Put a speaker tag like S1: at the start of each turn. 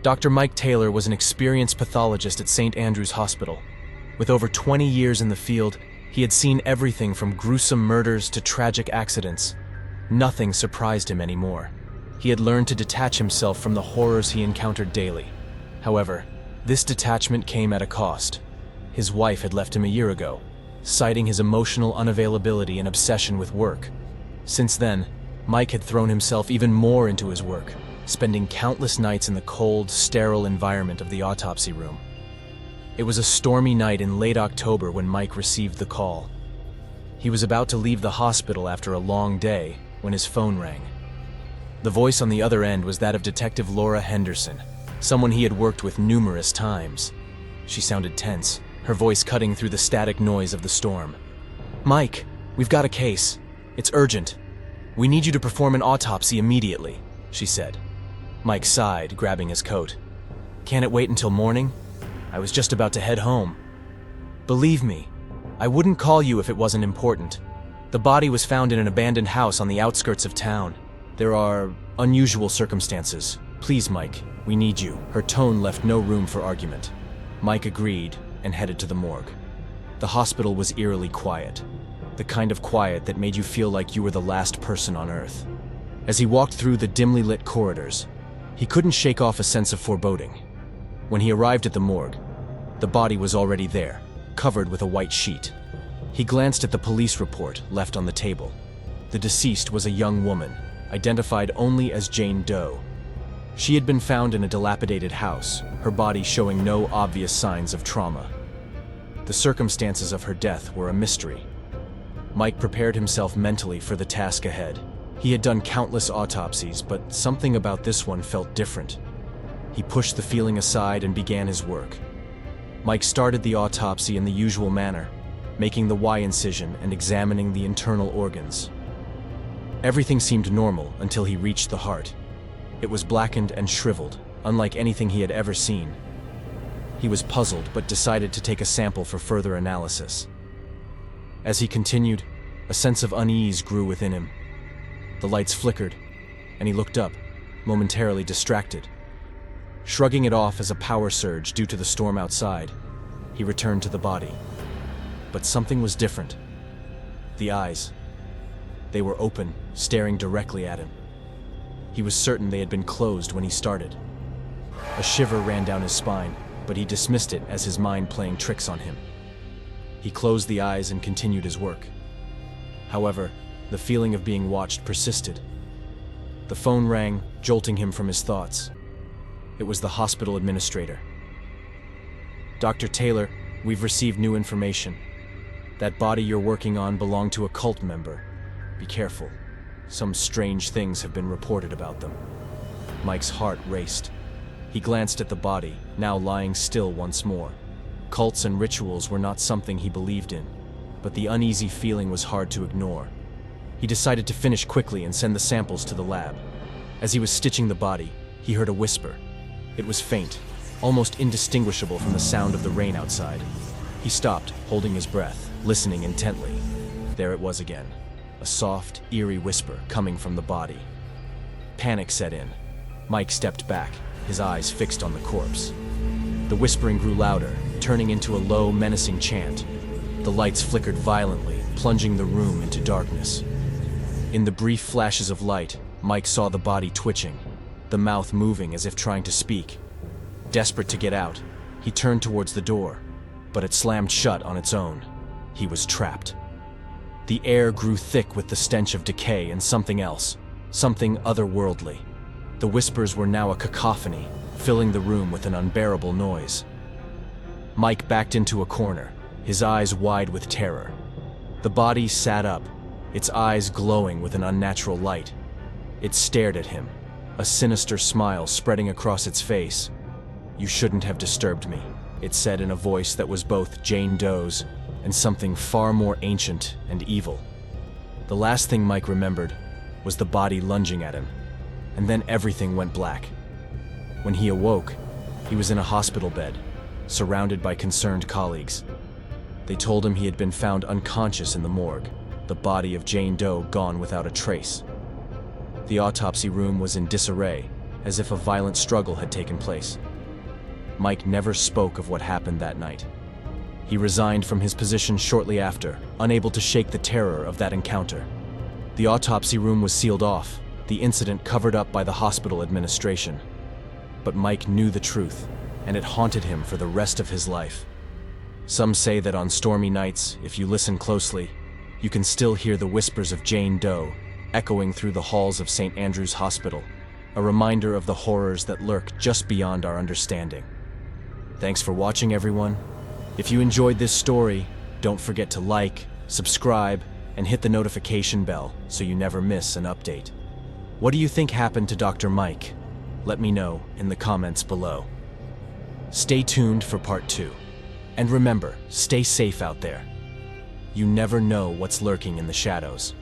S1: Dr. Mike Taylor was an experienced pathologist at St. Andrew's Hospital. With over 20 years in the field, he had seen everything from gruesome murders to tragic accidents. Nothing surprised him anymore. He had learned to detach himself from the horrors he encountered daily. However, this detachment came at a cost. His wife had left him a year ago, citing his emotional unavailability and obsession with work. Since then, Mike had thrown himself even more into his work, spending countless nights in the cold, sterile environment of the autopsy room. It was a stormy night in late October when Mike received the call. He was about to leave the hospital after a long day when his phone rang. The voice on the other end was that of Detective Laura Henderson, someone he had worked with numerous times. She sounded tense, her voice cutting through the static noise of the storm. "Mike, we've got a case. It's urgent. We need you to perform an autopsy immediately," she said. Mike sighed, grabbing his coat. "Can't it wait until morning? I was just about to head home." "Believe me, I wouldn't call you if it wasn't important. The body was found in an abandoned house on the outskirts of town. There are unusual circumstances. Please, Mike, we need you." Her tone left no room for argument. Mike agreed and headed to the morgue. The hospital was eerily quiet, the kind of quiet that made you feel like you were the last person on Earth. As he walked through the dimly lit corridors, he couldn't shake off a sense of foreboding. When he arrived at the morgue, the body was already there, covered with a white sheet. He glanced at the police report left on the table. The deceased was a young woman, identified only as Jane Doe. She had been found in a dilapidated house, her body showing no obvious signs of trauma. The circumstances of her death were a mystery. Mike prepared himself mentally for the task ahead. He had done countless autopsies, but something about this one felt different. He pushed the feeling aside and began his work. Mike started the autopsy in the usual manner, making the Y incision and examining the internal organs. Everything seemed normal until he reached the heart. It was blackened and shriveled, unlike anything he had ever seen. He was puzzled but decided to take a sample for further analysis. As he continued, a sense of unease grew within him. The lights flickered, and he looked up, momentarily distracted. Shrugging it off as a power surge due to the storm outside, he returned to the body. But something was different. The eyes. They were open, staring directly at him. He was certain they had been closed when he started. A shiver ran down his spine, but he dismissed it as his mind playing tricks on him. He closed the eyes and continued his work. However, the feeling of being watched persisted. The phone rang, jolting him from his thoughts. It was the hospital administrator. "Dr. Taylor, we've received new information. That body you're working on belonged to a cult member. Be careful. Some strange things have been reported about them." Mike's heart raced. He glanced at the body, now lying still once more. Cults and rituals were not something he believed in, but the uneasy feeling was hard to ignore. He decided to finish quickly and send the samples to the lab. As he was stitching the body, he heard a whisper. It was faint, almost indistinguishable from the sound of the rain outside. He stopped, holding his breath, listening intently. There it was again. A soft, eerie whisper coming from the body. Panic set in. Mike stepped back, his eyes fixed on the corpse. The whispering grew louder, turning into a low, menacing chant. The lights flickered violently, plunging the room into darkness. In the brief flashes of light, Mike saw the body twitching, the mouth moving as if trying to speak. Desperate to get out, he turned towards the door, but it slammed shut on its own. He was trapped. The air grew thick with the stench of decay and something else, something otherworldly. The whispers were now a cacophony, filling the room with an unbearable noise. Mike backed into a corner, his eyes wide with terror. The body sat up, its eyes glowing with an unnatural light. It stared at him, a sinister smile spreading across its face. "You shouldn't have disturbed me," it said in a voice that was both Jane Doe's and something far more ancient and evil. The last thing Mike remembered was the body lunging at him, and then everything went black. When he awoke, he was in a hospital bed, surrounded by concerned colleagues. They told him he had been found unconscious in the morgue, the body of Jane Doe gone without a trace. The autopsy room was in disarray, as if a violent struggle had taken place. Mike never spoke of what happened that night. He resigned from his position shortly after, unable to shake the terror of that encounter. The autopsy room was sealed off, the incident covered up by the hospital administration. But Mike knew the truth, and it haunted him for the rest of his life. Some say that on stormy nights, if you listen closely, you can still hear the whispers of Jane Doe echoing through the halls of St. Andrew's Hospital, a reminder of the horrors that lurk just beyond our understanding. Thanks for watching, everyone. If you enjoyed this story, don't forget to like, subscribe, and hit the notification bell so you never miss an update. What do you think happened to Dr. Mike? Let me know in the comments below. Stay tuned for part 2. And remember, stay safe out there. You never know what's lurking in the shadows.